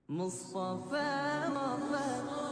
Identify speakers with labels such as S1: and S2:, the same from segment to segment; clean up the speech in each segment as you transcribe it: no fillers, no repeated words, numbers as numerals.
S1: Mustafa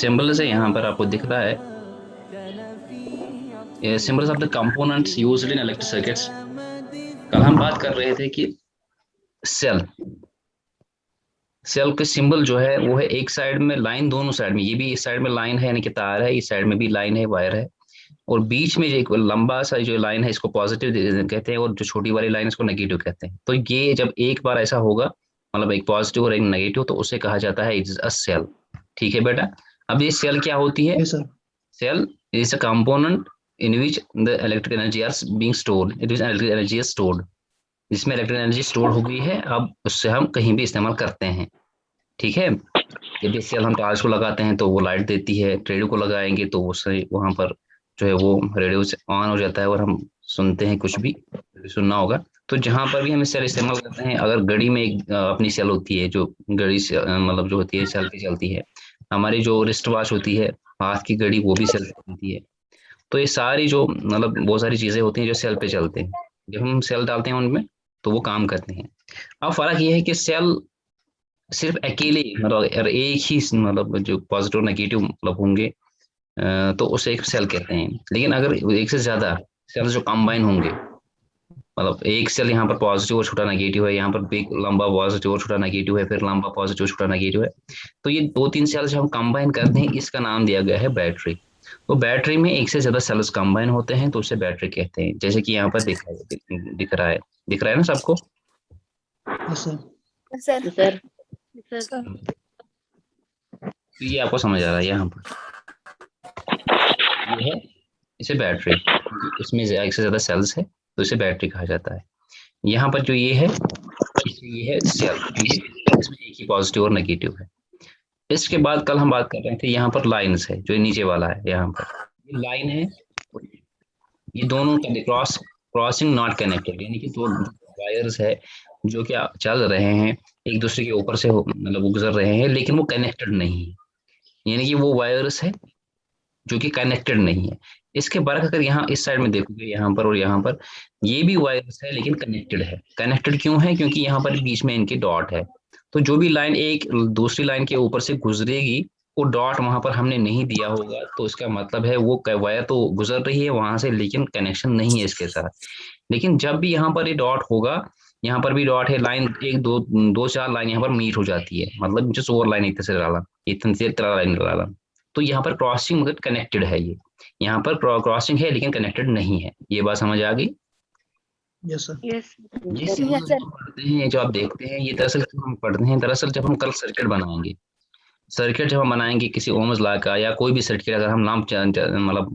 S2: symbol से यहाँ पर आपको दिख रहा है symbols of the components used in electric circuits. कल हम बात कर रहे थे कि सेल सेल के सिंबल जो है वो है एक साइड में लाइन, दोनों साइड में, ये भी इस साइड में लाइन है यानी कि तार है, इस साइड में भी लाइन है, वायर है, और बीच में जो एक लंबा सा जो लाइन है इसको पॉजिटिव कहते हैं और जो छोटी वाली लाइन है इसको नेगेटिव कहते हैं। तो ये जब एक बार ऐसा होगा, मतलब एक पॉजिटिव और एक नेगेटिव, तो उसे कहा जाता है इट्स अ सेल। ठीक है बेटा। अब ये सेल क्या होती है?
S3: Yes, sir.
S2: Cell is a component in which the electric energy are being stored. It is electric energy is stored. जिसमें इलेक्ट्रिक एनर्जी स्टोर हो गई है, अब उससे हम कहीं भी इस्तेमाल करते हैं। ठीक है। जब भी सेल हम टॉर्च को लगाते हैं तो वो लाइट देती है, रेडियो को लगाएंगे तो उससे वहां पर जो है वो रेडियो ऑन हो जाता है और हम सुनते हैं, कुछ भी सुनना होगा। तो जहां पर भी हम सेल इस्तेमाल करते हैं, अगर घड़ी में एक अपनी सेल होती है, जो घड़ी से मतलब जो होती है सेल पे चलती है। हमारी जो रिस्ट वॉच होती है, हाथ की घड़ी, वो भी सेल पे चलती है। तो ये सारी जो मतलब बहुत सारी चीजें होती हैं जो सेल पे चलते हैं, जब हम सेल डालते हैं उनमें तो वो काम करते हैं। अब फर्क ये है कि सेल सिर्फ अकेले मतलब अगर एक ही मतलब जो पॉजिटिव नेगेटिव मतलब होंगे तो उसे एक सेल कहते हैं। लेकिन अगर एक से ज्यादा सेल जो कंबाइन होंगे, मतलब एक सेल यहाँ पर पॉजिटिव और छोटा नेगेटिव है, यहाँ पर भी लंबा पॉजिटिव और छोटा नेगेटिव है, फिर लंबा पॉजिटिव छोटा नेगेटिव है, तो ये दो तीन सेल जो हम कंबाइन करते हैं इसका नाम दिया गया है बैटरी। तो बैटरी में एक से ज्यादा सेल्स कंबाइन होते हैं तो उसे बैटरी कहते हैं, जैसे कि यहाँ पर दिख रहा है ना सबको।
S3: Yes, sir.
S4: Sir sir sir
S2: तो ये आपको समझ आ रहा है यहाँ पर, ये है इसे बैटरी, इसमें एक से ज्यादा सेल्स है तो इसे बैटरी कहा जाता है। यहाँ पर जो ये है ये है सेल, इसमें एक ही पॉजिटिव और नेगेटिव है। इसके बाद कल हम बात कर रहे थे यहाँ पर लाइन्स है, जो नीचे वाला है यहाँ पर ये लाइन है, ये दोनों क्रॉसिंग नॉट कनेक्टेड, यानी कि दो वायर्स है जो क्या चल रहे हैं एक दूसरे के ऊपर से मतलब गुजर रहे हैं, लेकिन वो कनेक्टेड नहीं है, यानी कि वो वायर्स है जो कि कनेक्टेड नहीं है। इसके बरक अगर यहाँ इस साइड में देखोगे, यहाँ पर और यहाँ पर, ये भी वायर्स है लेकिन कनेक्टेड है। कनेक्टेड क्यों है? क्योंकि यहाँ पर बीच में इनके डॉट है। तो जो भी लाइन एक दूसरी लाइन के ऊपर से गुजरेगी, वो डॉट वहां पर हमने नहीं दिया होगा, तो इसका मतलब है वो वायर तो गुजर रही है वहां से लेकिन कनेक्शन नहीं है इसके साथ। लेकिन जब भी यहाँ पर ये डॉट होगा, यहाँ पर भी डॉट है, लाइन एक दो दो चार लाइन यहाँ पर मीट हो जाती है, मतलब जो ओवर लाइन इतने से डाला, इतने से तरह लाइन डाला, तो यहाँ पर क्रॉसिंग मतलब कनेक्टेड है ये, यहाँ पर क्रॉसिंग है लेकिन कनेक्टेड नहीं है। ये बात समझ आ गई?
S3: Yes, sir.
S4: यस
S2: ये सिंबल जो हम पढ़ते हैं, जो आप देखते हैं, ये दरअसल क्यों हम पढ़ते हैं? दरअसल जब हम कल सर्किट बनाएंगे, सर्किट जब हम बनाएंगे किसी ओम्स लॉ का या कोई भी सर्किट, अगर हम नाम मतलब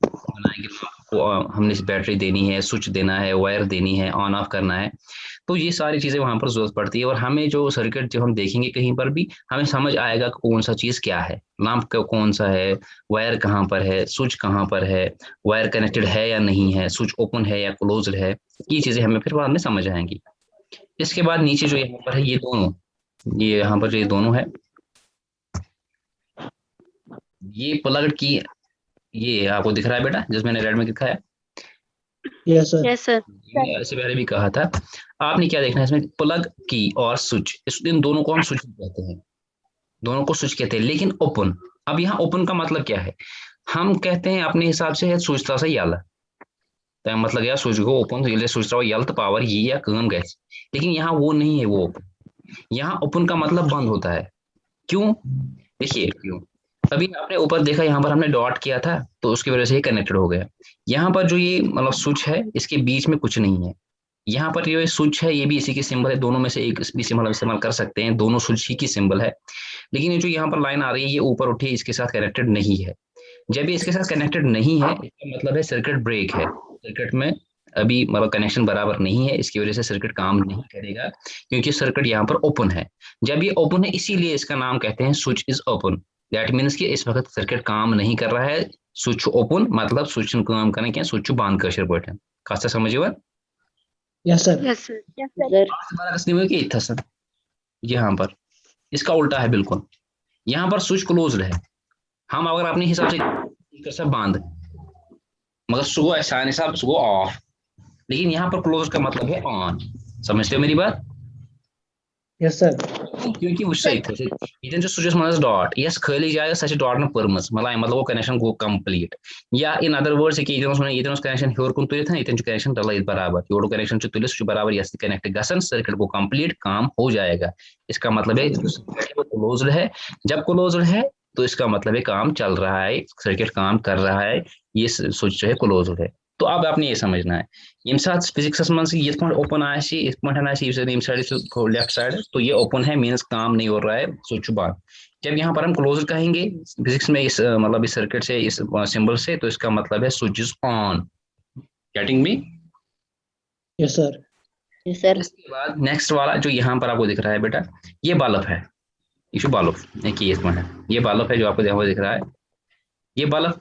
S2: बनाएंगे तो आपको हमने बैटरी देनी है, स्विच देना है, वायर देनी है, ऑन ऑफ करना है, तो ये सारी चीजें वहां पर जरूरत पड़ती है। और हमें जो सर्किट जब हम देखेंगे कहीं पर भी, हमें समझ आएगा कौन सा चीज क्या है, लैंप कौन सा है, वायर कहाँ पर है, स्विच कहाँ पर है, वायर कनेक्टेड है या नहीं है, स्विच ओपन है या क्लोज्ड है, ये चीजें हमें फिर बाद में समझ आएंगी। इसके बाद नीचे जो यहाँ पर है ये दोनों, ये यहाँ पर जो ये दोनों है, ये प्लग की, ये आपको दिख रहा है बेटा जिस मैंने रेड में लिखा है,
S3: Yes, sir.
S4: यस सर
S2: ऐसे पहले भी कहा था। आपने क्या देखना है इसमें, प्लग की और स्विच, इन दोनों को हम स्विच कहते हैं, दोनों को स्विच कहते हैं, लेकिन ओपन। अब यहाँ ओपन का मतलब क्या है? हम कहते हैं अपने हिसाब से स्विच था यल, मतलब यार स्विच को ओपन स्विच यल तो पावर ये या काम गैस, लेकिन यहाँ वो नहीं है, वो ओपन। यहाँ ओपन का मतलब बंद होता है। क्यों? देखिए क्यों, अभी आपने ऊपर देखा यहाँ पर हमने डॉट किया था तो उसकी वजह से ही कनेक्टेड हो गया। यहाँ पर जो ये मतलब स्विच है इसके बीच में कुछ नहीं है, यहाँ पर ये स्विच है ये भी इसी की सिंबल है, दोनों में से एक भी सिंबल इस्तेमाल कर सकते हैं, दोनों स्विच ही की सिंबल है। लेकिन ये जो यहाँ पर लाइन आ रही है ये ऊपर उठी, इसके साथ कनेक्टेड नहीं है। जब ये इसके साथ कनेक्टेड नहीं है इसका मतलब है सर्किट ब्रेक है, सर्किट में अभी मतलब कनेक्शन बराबर नहीं है, इसकी वजह से सर्किट काम नहीं करेगा, क्योंकि सर्किट यहाँ पर ओपन है। जब ये ओपन है इसीलिए इसका नाम कहते हैं switch is open. That means कि इस वक्त सर्किट काम नहीं कर रहा है, स्विच ओपन मतलब स्विच काम करने के स्विच बंद कर बटन खासा समझिए।
S3: Yes, sir.
S4: Yes sir
S2: sir यहाँ पर इसका उल्टा है बिल्कुल, यहाँ पर स्विच क्लोज्ड है, हम अगर अपने हिसाब से बांध मगर सुबह साइन साहब सुबह ऑफ, लेकिन यहाँ पर क्लोज का मतलब है ऑन। समझते हो मेरी बात?
S3: Yes, sir.
S2: क्योंकि वो सही थे ये जो सुजस मानस डॉट यस खाली जाए सच डॉट न परमस मतलब वो कनेक्शन गो कंप्लीट, या इन अदर वर्ड्स कि ये कनेक्शन हेर कुन तुलित ये कनेक्शन डल बराबर योड़ कनेक्शन तुलिस बराबर यस कनेक्ट गसन सर्किट को कंप्लीट काम हो जाएगा। इसका मतलब है क्लोज्ड है, जब क्लोज्ड है तो इसका मतलब है काम चल रहा है, सर्किट काम कर रहा है, ये स्विच जो है क्लोज्ड है। तो अब आपने ये समझना है ये फिजिक्स मन ये ओपन लेफ्ट साइड तो ये ओपन है मीन्स काम नहीं हो रहा है, स्विच बंद। जब यहाँ पर हम क्लोज कहेंगे फिजिक्स में इस मतलब इस सर्किट से इस सिंबल से तो इसका मतलब है switch is on. Getting me?
S3: Yes, sir.
S4: Yes, sir.
S2: इसके बाद नेक्स्ट वाला जो यहाँ पर आपको दिख रहा है बेटा ये बल्ब है, इशू बल्ब देखिए इसमें है, ये बल्ब है जो आपको यहाँ पर दिख रहा है, ये बल्ब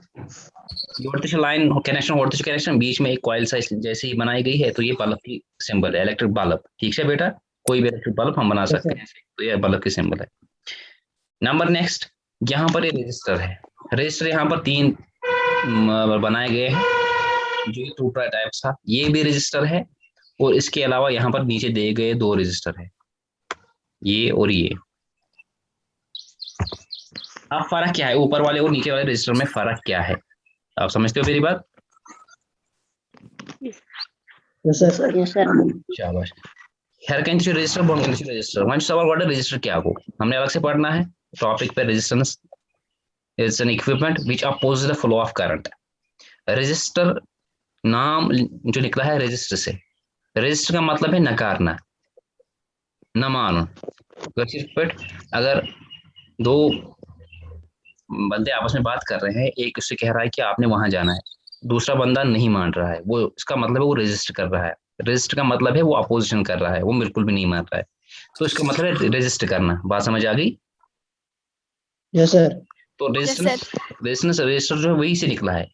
S2: लाइन कनेक्शन बीच में एक कॉइल साइज जैसे ही बनाई गई है तो ये बल्ब की सिंबल है, इलेक्ट्रिक बल्ब। ठीक है बेटा, कोई भी इलेक्ट्रिक बल्ब हम बना सकते हैं तो ये बल्ब की सिंबल है। नंबर नेक्स्ट यहाँ पर ये रजिस्टर है, रजिस्टर यहाँ पर 3 बनाए गए हैं जो ये टू टाइप था, ये भी रजिस्टर है और इसके अलावा यहाँ पर नीचे दिए गए 2 रजिस्टर है, ये और ये। अब फर्क क्या है ऊपर वाले और नीचे वाले रजिस्टर में, फर्क क्या है आप समझते हो मेरी बात?
S3: Yes, sir.
S4: Yes, sir.
S2: शाबाश। हर कहीं से रजिस्टर बोल के रजिस्टर वन सवाल व्हाट रजिस्टर क्या को हमने अलग से पढ़ना है टॉपिक पे। Resistance is an equipment which opposes the flow of current. Register नाम जो निकला है रजिस्टर से, रजिस्टर का मतलब है नकारना, न मानो। अगर 2 बंदे आपस में बात कर रहे हैं, एक उससे कह रहा है कि आपने वहां जाना है, दूसरा बंदा नहीं मान रहा है, वो इसका मतलब है वो रजिस्टर कर रहा है, रजिस्टर का मतलब है वो अपोजिशन कर रहा है, वो बिल्कुल भी नहीं मान रहा है, तो इसका मतलब है रजिस्टर करना। बात समझ आ गई?
S3: Yes, sir.
S2: तो रेजिस्टेंस रजिस्टर जो है वही से निकला है।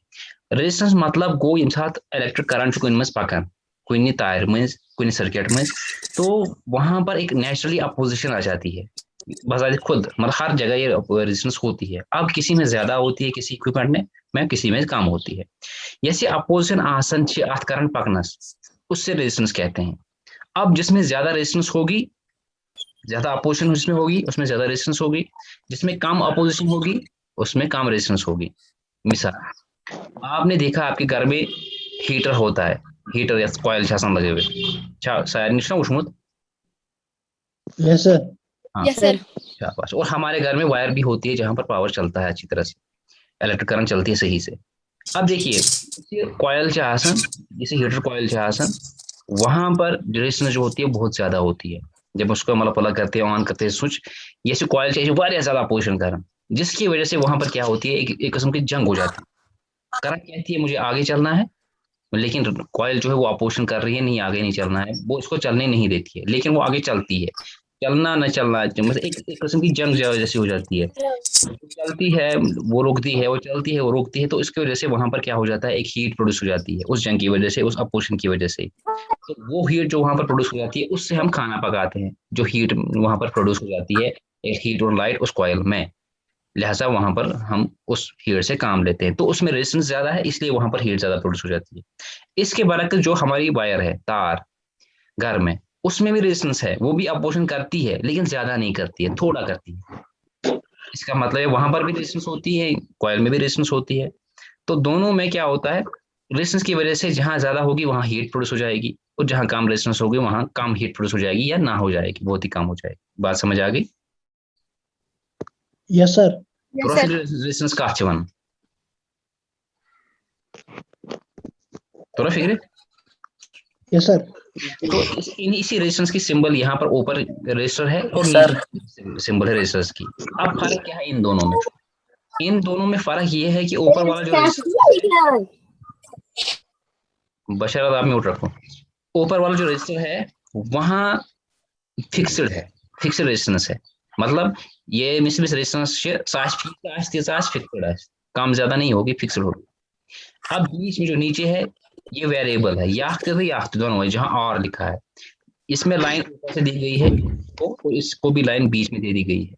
S2: रेजिस्टेंस मतलब गो यम साथ इलेक्ट्रिक करंट कुन मज पकान कुन तार मज कुन सर्किट मज, तो वहां पर एक नेचुरली अपोजिशन आ जाती है बजाय खुद, मतलब हर जगह ये रेजिस्टेंस होती है। अब किसी में ज्यादा होती है किसी इक्विपमेंट में किसी में कम होती है। जैसे अपोजिशन आसन अथ करंट पकनस उससे रेजिस्टेंस कहते हैं। अब जिसमें ज्यादा रेजिस्टेंस होगी, ज्यादा अपोजिशन जिसमें होगी उसमें ज्यादा रेजिस्टेंस होगी, जिसमें कम अपोजिशन होगी उसमें कम रेजिस्टेंस होगी। मिसाल आपने देखा आपके घर में हीटर होता है, हीटर या कॉइल लगे हुए शायद उठमुत।
S3: Yes, sir.
S2: हाँ,
S4: Yes, sir.
S2: शाबाश। और हमारे घर में वायर भी होती है जहां पर पावर चलता है अच्छी तरह से, इलेक्ट्रिक करंट चलती है सही से। अब देखिए कॉइल आसन जैसे हीटर कॉइल आसन वहां पर रेजिस्टेंस जो होती है बहुत ज्यादा होती है। जब उसको मतलब प्लग करते हैं ऑन करते हैं स्विच, जैसे कॉइल चाहिए बहुत ज्यादा अपोजिशन करंट, जिसकी वजह से वहां पर क्या होती है एक किस्म की जंग हो जाती है। करंट कहती है मुझे आगे चलना है, लेकिन कॉइल जो है वो अपोजिशन कर रही है, नहीं आगे नहीं चलना है, वो इसको चलने नहीं देती है, लेकिन वो आगे चलती है। चलना न चलना मतलब एक किस्म की जंग जैसी हो जाती है, चलती है वो रोकती है, वो चलती है वो रोकती है, तो इसकी वजह से वहां पर क्या हो जाता है एक हीट प्रोड्यूस हो जाती है उस जंग की वजह से, उस अपोजिशन की वजह से। तो वो हीट जो वहां पर प्रोड्यूस हो जाती है उससे हम खाना पकाते हैं, जो हीट वहां पर प्रोड्यूस हो जाती है एक हीट और लाइट उस कॉइल में, लिहाजा वहां पर हम उस हीट से काम लेते हैं। तो उसमें रेजिस्टेंस ज्यादा है इसलिए वहां पर हीट ज्यादा प्रोड्यूस हो जाती है। इसके बरक्स जो हमारी वायर है तार घर में उसमें भी रेजिस्टेंस है, वो भी अपोजिशन करती है लेकिन ज्यादा नहीं करती है, थोड़ा करती है। इसका मतलब है वहां पर भी रेजिस्टेंस होती है, कॉइल में भी रेजिस्टेंस होती है। तो दोनों में क्या होता है रेजिस्टेंस की वजह से जहां ज्यादा होगी वहां हीट प्रोड्यूस हो जाएगी, और जहां कम रेजिस्टेंस होगी वहां कम हीट प्रोड्यूस हो जाएगी या ना हो जाएगी, बहुत ही कम हो जाएगी। बात समझ आ गई?
S3: Yes, sir.
S4: Yes, sir.
S2: Resistance का वन थोड़ा फिक्र।
S3: Yes, sir.
S2: तो इसी रेजिस्टेंस की सिंबल यहाँ पर ऊपर रेजिस्टर है और नीचे सिंबल है रेजिस्टेंस की। अब फर्क क्या है इन दोनों में? इन दोनों में फर्क ये है कि ऊपर वाला जो बशर आप म्यूट रखो, ऊपर वाला जो रेजिस्टर है वहां फिक्स्ड है, फिक्स्ड रेजिस्टेंस है, मतलब ये मिस रेजिस्टेंस फिक्स्ड है, कम ज्यादा नहीं होगी, फिक्स्ड होगी। अब बीच में जो नीचे है ये वेरिएबल है, याख्त दोनों है, जहां और लिखा है, इसमें लाइन ऊपर से दी गई है और इसको भी लाइन बीच में दे दी गई है।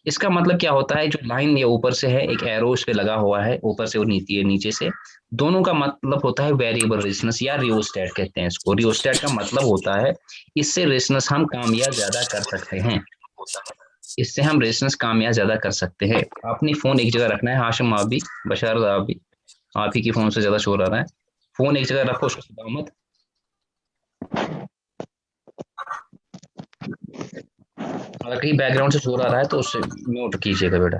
S2: इसका मतलब क्या होता है, जो लाइन ये ऊपर से है, एक एरो इस पे लगा हुआ है ऊपर से और नीचे से, दोनों का मतलब होता है वेरिएबल रेजिस्टेंस या रियोस्टेट कहते हैं इसको। रियोस्टेट का मतलब होता है इससे रेजिस्टेंस हम काम या ज्यादा कर सकते हैं, इससे हम रेजिस्टेंस काम या ज्यादा कर सकते हैं। अपनी फोन एक जगह रखना है, हाशिम आप भी, बशारत आप भी, आप ही की फोन से ज्यादा शोर आ रहा है, फोन एक जगह रखो, उसको सुधाओ मत। अगर कहीं बैकग्राउंड से शोर आ रहा है तो उससे म्यूट कीजिएगा बेटा।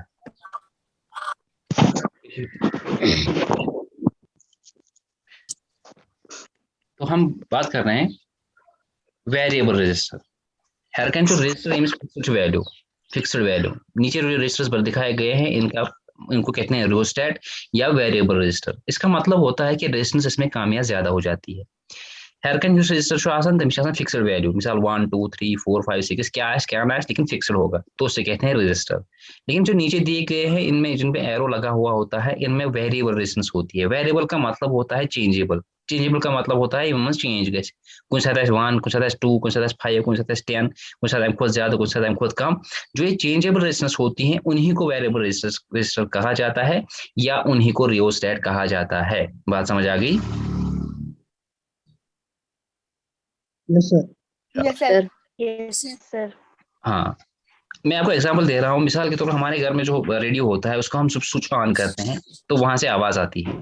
S2: तो हम बात कर रहे हैं वेरिएबल रेजिस्टर। हेरकन जो रेजिस्टर इमेज फिक्स्ड वैल्यू, फिक्स्ड वैल्यू, नीचे जो रेजिस्टर्स पर दिखाए गए हैं इनको कहते हैं रियोस्टेट या वेरिएबल रेजिस्टर। इसका मतलब होता है कि रेजिस्टेंस इसमें काम या ज्यादा हो जाती है। हेरकन जो रेजिस्टर जो आसान तमिश आसान फिक्स्ड वैल्यू, मिसाल 1 2 3 4 5 6 क्या है लेकिन फिक्स्ड होगा, तो उससे कहते हैं रेजिस्टर। लेकिन जो नीचे दिए गए हैं इनमें जिन पे एरो लगा हुआ होता है इनमें वेरिएबल रेजिस्टेंस होती है। वेरिएबल का मतलब होता है चेंजेबल, चेंजेबल का मतलब होता है इमन चेंज गए, कुछ साथ 1 कुछ साथ 2 कुछ साथ 5 कुछ साथ 10 कुछ साथ खुद ज्यादा कुछ साथ खुद कम। जो ये चेंजेबल रेजिस्टेंस होती हैं उन्हीं को वेरिएबल रेजिस्टर कहा जाता है या उन्हीं को रियोस्टेट कहा जाता है। बात समझ आ गई?
S3: Yes sir.
S4: Yes, sir. Yes, sir.
S2: हाँ, मैं आपको एग्जांपल दे रहा हूँ। मिसाल के तौर पर हमारे घर में जो रेडियो होता है उसको हम सब स्विच ऑन करते हैं तो वहां से आवाज आती है,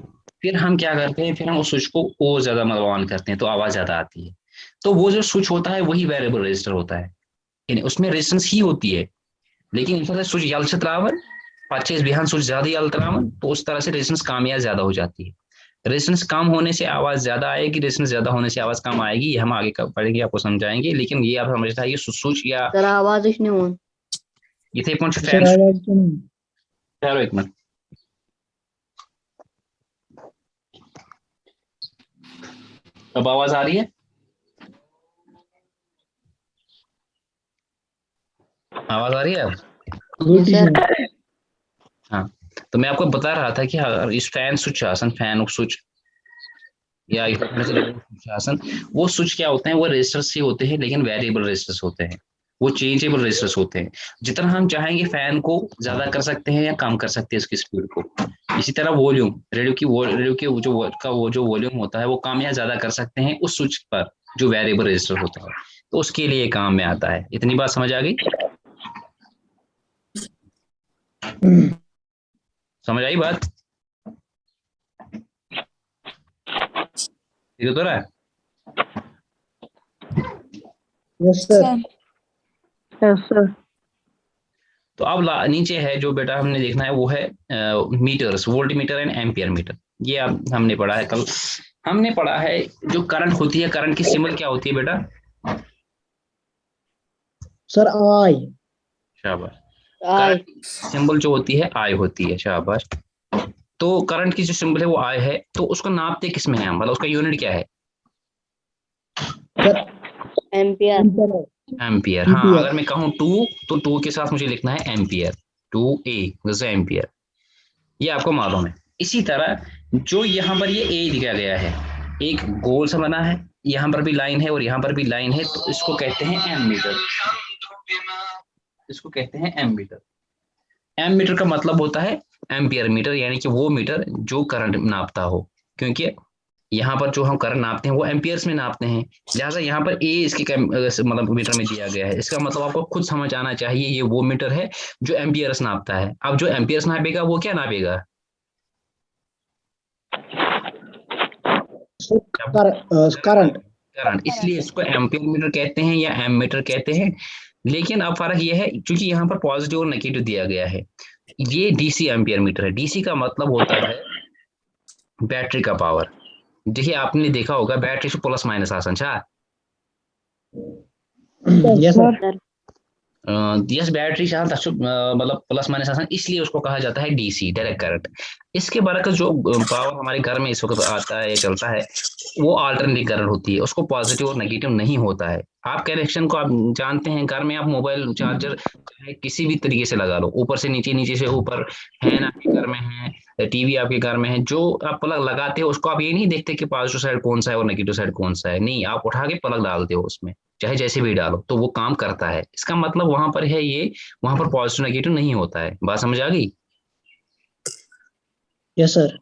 S2: फिर हम क्या करते हैं, फिर हम उस स्विच को और ज्यादा मतलब ऑन करते हैं तो आवाज ज्यादा आती है। तो वो जो स्विच होता है वही वेरिएबल रेजिस्टर होता है, यानी उसमें रेजिस्टेंस ही होती है, लेकिन इनसे स्विच यल से त्रावन 25 बिहान स्विच ज्यादा यल त्रावन तो उस तरह से रेजिस्टेंस काम या ज्यादा हो जाती है। रेजिस्टेंस कम होने से आवाज ज्यादा आएगी, रेजिस्टेंस ज्यादा होने से आवाज कम आएगी, ये हम आगे पढ़ेंगे, आपको समझाएंगे। लेकिन ये आप समझता है ये स्विच या
S4: Sir, आवाज नहीं हुई।
S2: ये थे कौन से
S3: सर
S2: फैन।
S3: आवाज तो नहीं।
S2: ठहरो एक मिनट, अब आवाज आ रही है? आवाज आ रही है अब?
S3: Good
S4: Sir.
S3: सर।
S2: हाँ, तो मैं आपको बता रहा था कि अगर इस फैन स्विच आसन, फैन स्विच या आसन, वो स्विच क्या होते हैं, वो रेजिस्टर्स ही होते हैं लेकिन वेरिएबल रेजिस्टर्स होते हैं, वो चेंजेबल रेजिस्टर्स होते हैं। जितना हम चाहेंगे फैन को ज्यादा कर सकते हैं या कम कर सकते हैं उसकी स्पीड को। इसी तरह वॉल्यूम, रेडियो की वो जो वॉल्यूम होता है वो कम या ज्यादा कर सकते हैं उस स्विच पर जो वेरिएबल रेजिस्टर होता है, तो उसके लिए काम में आता है। इतनी बात समझ आ गई? समझ आई बात? ठीक तो रहा है?
S3: Yes sir.
S4: Yes, sir.
S2: तो अब नीचे है जो बेटा हमने देखना है वो है meters, volt meter and ampere meter. ये अब हमने पढ़ा है, कल हमने पढ़ा है जो करंट होती है, करंट की सिंबल क्या होती है बेटा?
S3: Sir I.
S2: शाबाश।
S4: I.
S2: सिंबल जो होती है आई होती है, शाबाश। तो करंट की जो सिंबल है वो आई है, तो उसको नापते किस में है, मतलब उसका यूनिट क्या है?
S3: Sir
S4: Ampere.
S2: एम्पियर। हाँ,
S3: एम्पियर।
S2: अगर मैं कहूँ 2 तो 2 के साथ मुझे लिखना है एम्पियर, 2A जैसे एम्पियर, ये आपको मालूम है। इसी तरह जो यहाँ पर ये ए दिया गया है, एक गोल सा बना है, यहाँ पर भी लाइन है और यहाँ पर भी लाइन है, तो इसको कहते हैं एम मीटर, इसको कहते हैं एम मीटर। एम मीटर का मतलब होता है एम्पियर मीटर, यानी कि वो मीटर जो करंट नापता हो, क्योंकि यहाँ पर जो हम करंट नापते हैं वो एम्पियर्स में नापते हैं, लिहाजा यहाँ पर ए इसके मतलब मीटर में दिया गया है। इसका मतलब आपको खुद समझ आना चाहिए ये वो मीटर है जो एम्पियर्स नापता है। अब जो एम्पियर्स नापेगा वो क्या नापेगा?
S3: करंट।
S2: करंट, इसलिए इसको एम्पियर मीटर कहते हैं या एम मीटर कहते हैं। लेकिन अब फर्क यह है क्योंकि यहाँ पर पॉजिटिव और नेगेटिव दिया गया है, ये डीसी एम्पियर मीटर है। डीसी का मतलब होता है बैटरी का पावर। देखिए आपने देखा होगा बैटरी से प्लस माइनस आसान छा,
S3: यस सर।
S2: यस बैटरी से मतलब प्लस माइनस आसान, इसलिए उसको कहा जाता है डीसी, डायरेक्ट करंट। इसके बरकस जो पावर हमारे घर में इस वक्त आता है चलता है वो अल्टरनेटिंग करंट होती है, उसको पॉजिटिव और नेगेटिव नहीं होता है। आप कनेक्शन को आप जानते हैं, घर में आप मोबाइल चार्जर किसी भी तरीके से लगा लो, ऊपर से नीचे, नीचे से ऊपर, फैन आपके घर में है, टीवी आपके घर में है, जो आप प्लग लगाते हो उसको आप ये नहीं देखते कि पॉजिटिव साइड कौन सा है और नेगेटिव साइड कौन सा है, नहीं, आप उठा के प्लग डालते हो उसमें, चाहे जैसे भी डालो तो वो काम करता है। इसका मतलब वहां पर है ये, वहां पर पॉजिटिव नेगेटिव नहीं होता है। बात समझ आ गई?
S3: Yes sir.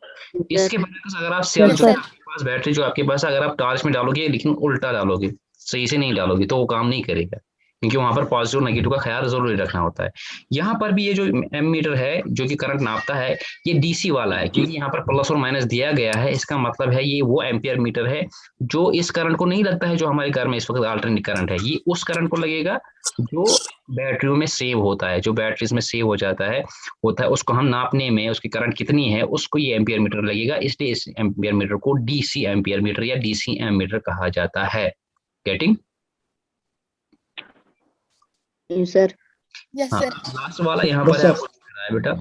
S2: इसके बरअक्स अगर आप सेल
S4: Yes,
S2: जो है
S4: sir.
S2: आपके पास, बैटरी जो आपके पास है, अगर आप टॉर्च में डालोगे लेकिन उल्टा डालोगे, सही से नहीं डालोगे, तो वो काम नहीं करेगा, क्योंकि वहां पर पॉजिटिव नेगेटिव का ख्याल जरूरी रखना होता है। यहाँ पर भी ये जो एमीटर है जो कि करंट नापता है, ये डीसी वाला है, क्योंकि यहाँ पर प्लस और माइनस दिया गया है। इसका मतलब है ये वो एम्पियर मीटर है जो इस करंट को नहीं लगता है, जो हमारे घर में इस वक्त अल्टरनेट करंट है, ये उस करंट को लगेगा जो बैटरियों में सेव होता है, जो बैटरीज में सेव हो जाता है होता है, उसको हम नापने में उसकी करंट कितनी है उसको ये एम्पियर मीटर लगेगा। इसलिए इस एम्पियर मीटर को डीसी एम्पियर मीटर या डीसी एमीटर कहा जाता है। गेटिंग?
S4: Yes, sir.
S5: Yes,
S2: हाँ,
S5: sir.
S2: लास्ट वाला यहाँ
S3: Yes,
S2: पर है,
S3: sir.
S2: आपको दिख रहा है बेटा,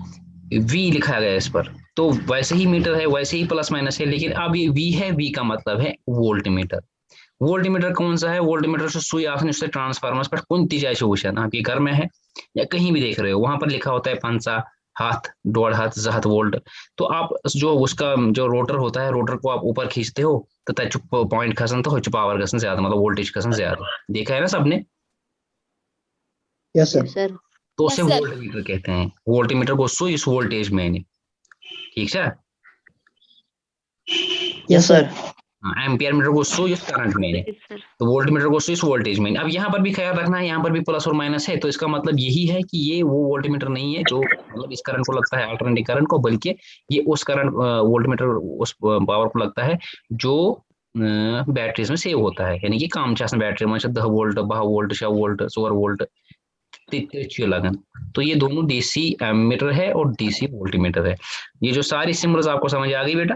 S2: V लिखा गया है इस पर, तो वैसे ही मीटर है, वैसे ही प्लस माइनस है, लेकिन अब ये V है, V का मतलब है वोल्ट मीटर। वोल्ट मीटर कौन सा है? वोल्ट मीटर से सुई आसन उससे ट्रांसफार्मर पर कोणती जायचे वुशन आपके घर में है या कहीं भी देख रहे हो, वहां पर लिखा होता है 5 हाथ, 1.5 हाथ, 7 वोल्ट। तो आप जो उसका जो रोटर होता है, रोटर को आप ऊपर खींचते हो तो चुप पॉइंट खसन तो पावर खसन ज्यादा, मतलब वोल्टेज खसन ज्यादा, देखा है ना सबने?
S3: Yes sir.
S4: Yes, sir.
S2: तो
S5: Yes,
S2: उसे
S5: sir.
S2: वोल्ट मीटर कहते हैं। वोल्ट मीटर को सुई इस वोल्टेज में, ठीक है?
S3: Yes sir.
S2: एम्पियर मीटर को सुई इस करंट में,
S4: Yes, sir.
S2: तो वोल्ट मीटर को इस वोल्टेज में। अब यहाँ पर भी ख्याल रखना है, यहाँ पर भी प्लस और माइनस है, तो इसका मतलब यही है कि ये वो वोल्ट मीटर नहीं है जो मतलब इस करंट को लगता है, अल्टरनेटिंग करंट को, बल्कि ये उस करंट वोल्ट मीटर उस पावर को लगता है जो बैटरीज में सेव होता है, यानी कि काम बैटरी में 10 वोल्ट, 12 वोल्ट, 6 वोल्ट, 16 वोल्ट लगन। तो ये दोनों डीसी एमीटर है और डीसी वोल्टमीटर है। ये जो सारी सिम्बल्स आपको समझ आ गई बेटा?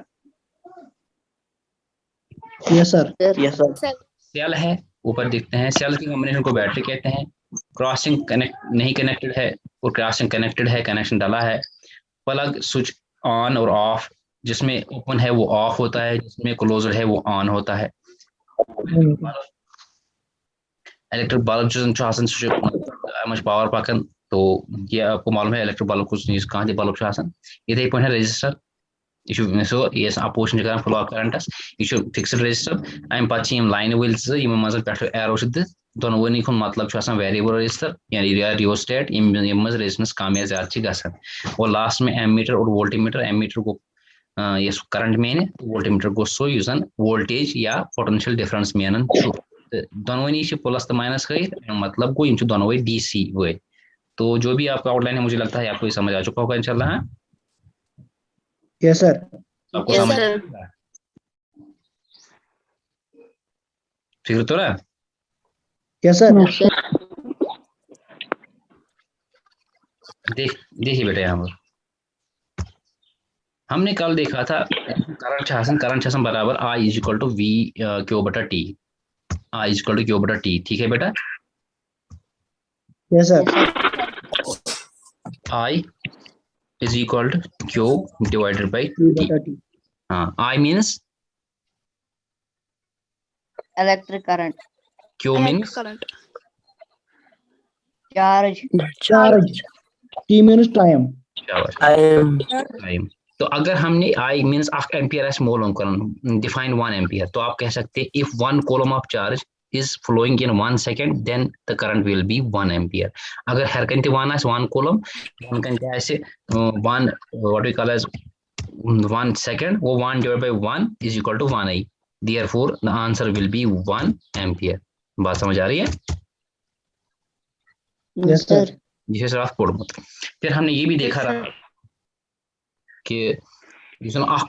S3: Yes sir.
S4: Sir.
S3: Yes sir.
S5: Sir.
S2: Cell है, ऊपर दिखते हैं, सेल की कॉम्बिनेशन को बैटरी कहते हैं। क्रॉसिंग कनेक्ट नहीं कनेक्टेड है और क्रॉसिंग कनेक्टेड है, कनेक्शन डाला है। प्लग स्विच ऑन और ऑफ, जिसमें ओपन है वो ऑफ होता है, जिसमें क्लोज्ड है वो ऑन होता है। इलेक्ट्रिक बल्ब जो आसन पावर पाकन, तो ये आपको मालूम है इलेक्ट्रिक बल्ब कुछ चीज कहाँ बल्ब आसान ये पे रजिस्टर यह सो ये अपोजिशन कर फ्लो करंटस यह फिक्सड रजिस्टर अम पे लाइन वल मज पे एरो दोनोनी खुद मतलब वेरिएबल रजिस्टर या रियोस्टेट मज रेजिस्टेंस कम या ज्यादा गसान। और लास्ट में एमीटर और वोल्टीमीटर, एमीटर को ये करंट मेन, वोल्टीमीटर गो सो युस वोल्टेज या पोटेंशियल डिफरेंस मेन। दोनोनी प्लस तो माइनस कर मतलब गो दोनों डीसी वो। तो जो भी आपका आउटलाइन है मुझे लगता है आपको ये समझ आ चुका होगा इंशाल्लाह।
S3: Yes sir.
S2: आपको
S4: Yes,
S2: समझ
S4: sir.
S2: आएगा? फिर तो रहा
S3: यस सर।
S4: Yes, sir.
S2: देखिए बेटा, यहाँ पर हमने कल देखा था करंट शासन बराबर I is equal to V Q बटा T, I is equal to Q बटा टी, ठीक है बेटा?
S3: Yes sir.
S2: I is equal to Q divided by T. हाँ, I means
S4: Electric current.
S2: Q
S5: Electric
S2: means
S5: current.
S4: Charge.
S3: Charge. T means time.
S2: Time. तो अगर हमने I means ampere मोल कर define 1 ampere, तो आप कह सकते हैं if 1 coulomb of charge is flowing in 1 second, then the current will be 1 ampere. अगर हर कंटे 1 कूलम, 1 घंटे ऐसे 1 what we call as 1 second, वो 1 divided by 1 is equal to 1 I. Therefore the answer will be 1 ampere. बात समझ आ रही है?
S3: Yes sir.
S2: जिसे sir आप कोड मत। फिर हमने ये भी देखा रहा कि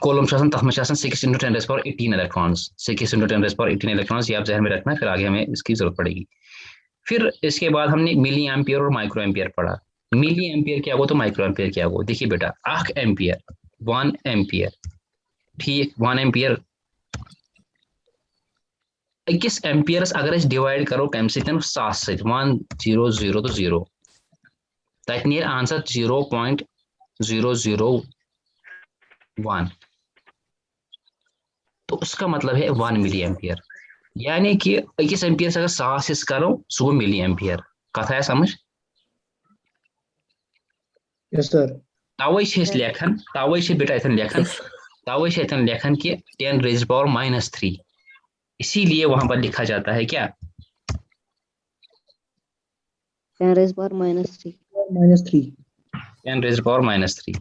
S2: कॉलम तथ में 6 × 10⁻18 इलेक्ट्रॉन्स, 6 × 10⁻18 इलेक्ट्रॉन्स, ये आप जहन में रखना, फिर आगे हमें इसकी जरूरत पड़ेगी। फिर इसके बाद हमने मिली एम्पियर और माइक्रो एम्पियर पढ़ा। मिली एम्पियर क्या हो तो माइक्रो एम्पियर क्या हो। देखिए बेटा, 1 एम्पियर 1 एम्पियर, ठीक, 1 एम्पियर 21 एम्पियर्स अगर डिवाइड करो कम से कम 7 से 100 तो 0 तक नियर आंसर 0.001। तो उसका मतलब है 1 मिली एम्पियर, यानी कि 1 एम्पियर से अगर 100 करो सो मिली एम्पियर कथा है समझ।
S3: Yes, sir.
S2: तवे छे अस लेखन, तवे छे बेटा इथन लेखन, तवे छे इथन लेखन कि 10 रेज़ पावर -3, इसीलिए वहां पर लिखा जाता है क्या
S4: 10 raised power -3.
S3: -3.
S2: 10 rays power -3,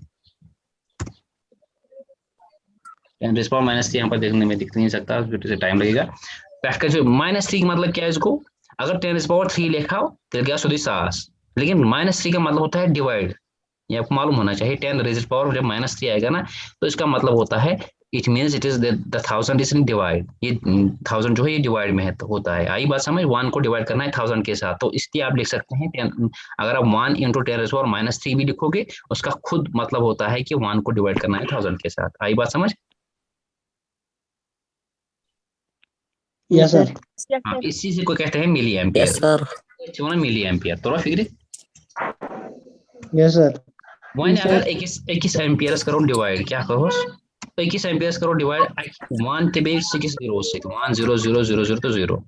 S2: 10 rays power -3 यहाँ पर देखने में दिख नहीं सकता, से टाइम लगेगा। पैट का जो -3 का मतलब क्या है, इसको अगर 10 रेज़ पावर 3 लिखा हो तो क्या 100, लेकिन -3 का मतलब होता है डिवाइड, ये आपको मालूम होना चाहिए। 10 रेज़ पावर जब -3 आएगा ना तो इसका मतलब होता है it means it is the 1000 is in divide, ये 1000 जो है ये डिवाइड में है तो होता है। आई बात समझ, 1 को डिवाइड करना है 1000 के साथ, तो इसलिए आप लिख सकते हैं 10, अगर आप 1 × 10 रेज़ पावर -3 भी लिखोगे उसका खुद मतलब होता है कि 1 को डिवाइड करना है 1000 के साथ। आई बात समझ।
S3: Yes, sir.
S2: हाँ, इसी से को कहते हैं milliampere.
S5: Yes, sir.
S2: Milliampere तो फिर
S3: Yes, sir.
S2: वन अगर 21 एम्पियर्स करो डिवाइड क्या करो, तो 21 एम्पियर्स करो डिवाइड 1 ते बे 6 0 6 1 0 0 0 0 तो 0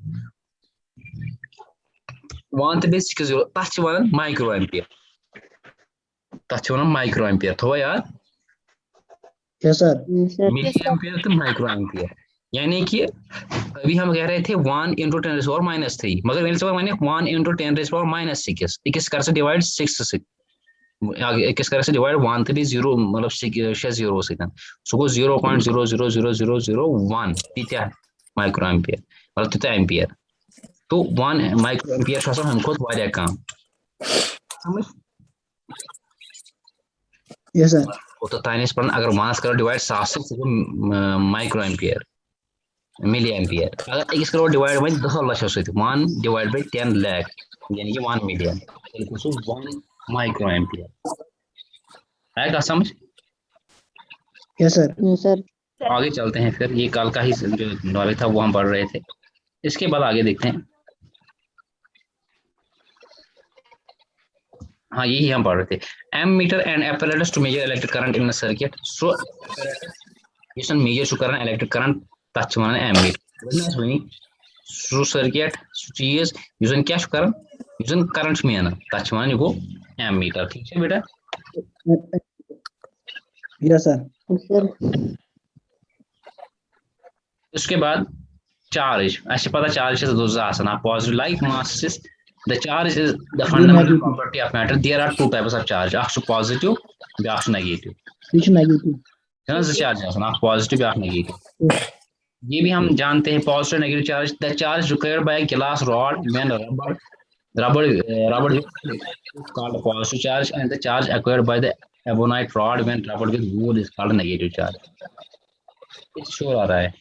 S2: 1 ते बे 6 0 तथ वन माइक्रो एम्पियर, तथ वन माइक्रो एम्पियर थो यार।
S3: Yes, sir.
S4: Yes, sir.
S2: Milliampere तो माइक्रो एम्पियर, यानी कि अभी हम कह रहे थे 1 × 10 रेज़ पावर -3, मगर मैंने 1 × 10 रेज़ पावर -6 21 कर से डिवाइड 6 से आगे 21 कर से डिवाइड 1 ते 0 मतलब 6 0 सेकंड सो 0.0000001 तीता माइक्रो एम्पियर मतलब तीता एम्पियर, तो 1 माइक्रो एम्पियर छ आसान हमको वारिया काम समझ।
S3: Yes, sir.
S2: तो ताइनेस पर अगर 1 करो डिवाइड 7 से माइक्रो एम्पियर मिली एम्पियर, अगर 21 करो डिवाइड बाय 10 लाख से 1 डिवाइड बाय 10 लाख यानी कि 1 मिलियन, तो 1 माइक्रो एम्पियर है का समझ।
S3: Yes, sir.
S4: Yes, sir.
S2: आगे चलते हैं, फिर ये कल का ही जो नॉलेज था वो हम पढ़ रहे थे, इसके बाद आगे देखते हैं। हाँ यही हम पढ़ रहे थे, ammeter and apparatus to measure electric current in a circuit, so apparatus measure to current electric current तच वन एमीटर सो सर्किट चीज यूजन क्या करन यूजन करंट मेन तच वन गो एमीटर, ठीक है बेटा।
S3: Yes, sir.
S4: Yes, sir.
S2: उसके बाद चार्ज अच्छे पता चार्ज is those आसन positive like mass is the charge is the fundamental property of matter, there are two types of charge, एक positive back negative,
S3: Which negative?
S2: है ना charge आसन positive back negative, ये भी हम जानते हैं positive negative charge. The charge required by glass rod when rubber is called positive charge and the charge acquired by the ebonite rod when rubber with wool is called negative charge। इस शोर आ रहा है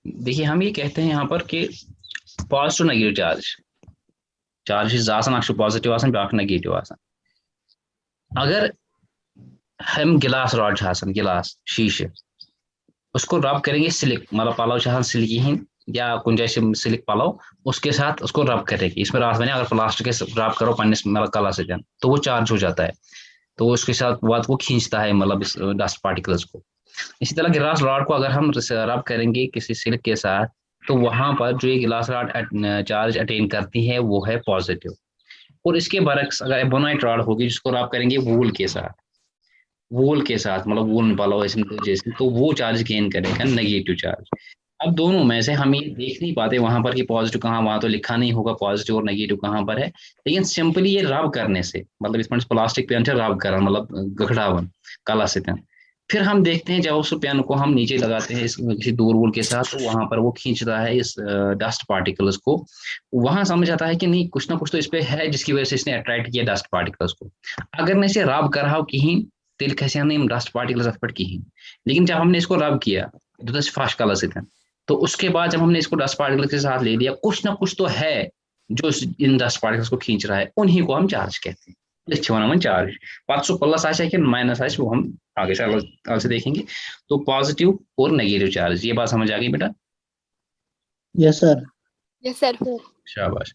S2: देखिए, हम ये कहते हैं यहाँ पर कि पॉजिटिव नेगेटिव चार्ज आसान पॉजिटिव आसान ब्याक नेगेटिव आसान। अगर हम गिलास रॉड गिलास शीशे उसको रब करेंगे सिलिक मतलब पलव सिल्की ही या कुछ जैसे सिलिक पलव उसके साथ उसको रब करेंगे, इसमें रात बने अगर प्लास्टिक के रब करो पन्नीस मतलब कला से तो वो चार्ज हो जाता है, तो उसके साथ बात वो खींचता है मतलब इस डस्ट पार्टिकल्स को। इसी तरह गिलास रॉड को अगर हम रब करेंगे किसी सिल्क के साथ तो वहां पर जो ये गिलास रॉड चार्ज अटेन करती है वो है पॉजिटिव, और इसके बरक्स अगर एबोनाइट रॉड होगी जिसको रब करेंगे वूल के साथ मतलब वूल निकालो जैसे तो वो चार्ज गेन करेगा नेगेटिव चार्ज। अब दोनों में से हम ये देख नहीं पाते वहां पर कि पॉजिटिव कहाँ, वहां तो लिखा नहीं होगा पॉजिटिव और नेगेटिव कहाँ पर है, लेकिन सिंपली ये रब करने से मतलब इसमें प्लास्टिक पेन से रब करना मतलब गखड़ावन कला से पेन, फिर हम देखते हैं जब उस पेन को हम नीचे लगाते हैं इस किसी दूर वूल के साथ तो वहां पर वो खींचता है इस डस्ट पार्टिकल्स को, वहां समझ आता है कि नहीं कुछ ना कुछ तो इस पे है जिसकी वजह से इसने अट्रैक्ट किया डस्ट पार्टिकल्स को। अगर मैं इसे रब कर रहा हूँ कहीं तेल कैसे नहीं डस्ट पार्टिकल्स अफेक्ट की, लेकिन जब हमने इसको रब किया तो फास्ट कलर से था, तो उसके बाद जब हमने इसको डस्ट पार्टिकल के साथ ले लिया कुछ ना कुछ तो है जो इन डस्ट पार्टिकल्स को खींच रहा है, उन्हीं को हम चार्ज कहते हैं, चार्ज पाँच सौ प्लस आशा कि माइनस आश वो हम आगे से देखेंगे। तो पॉजिटिव और नेगेटिव चार्ज, ये बात समझ आ गई बेटा।
S3: Yes, sir.
S5: Yes, sir.
S2: शाबाश।